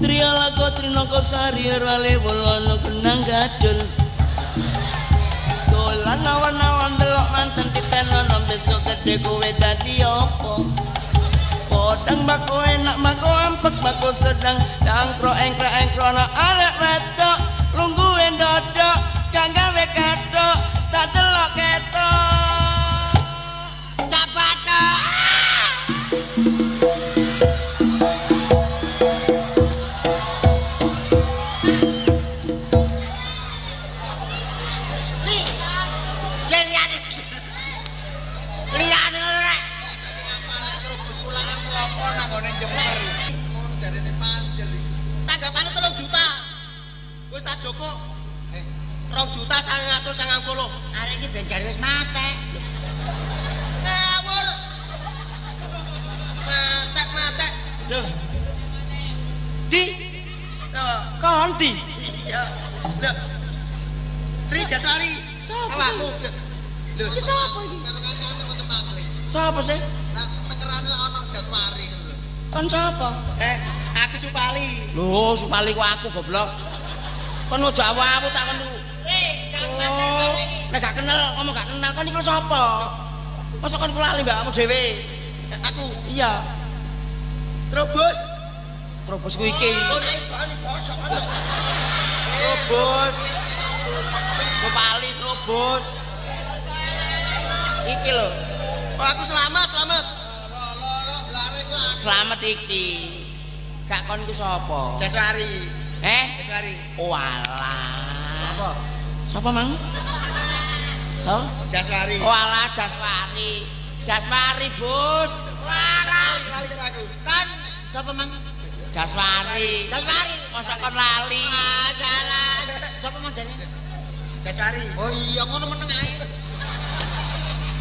Trialaga Trinaka Sari rale wolono kenang gadul dolan awan-awan delok manten titenono besok gede kowe dadi apa podang bako enak bako empek bako sedang dangkro engkro na arek wedok lungguhe ndodok gak gawe kathok tak delok ketok sapata Joko 2.990 arek iki ben jare wis mate ngawur mate Duh di konti iya lho Tri Jaswari awakmu lho sapa iki karo kancane mboten pangling sapa sih lah tengerane ana Jaswari lho kan sapa aku Supali lho Supali ku aku goblok kon ojo aku takon ku nek gak kenal ngomong gak kenal kon iku sapa masa kon lali mbakmu dhewe aku iya Trobos ku iki Trobos Supali Trobos iki lho oh aku selamat selamat iki gak kon iku sapa Jaswari Jaswari walah sapa mang so Jaswari walah Jaswari bos walah lali karo aku kan sapa mang Jaswari masa kon lali jalan sapa mang jane Jaswari oh iya ngono meneng ae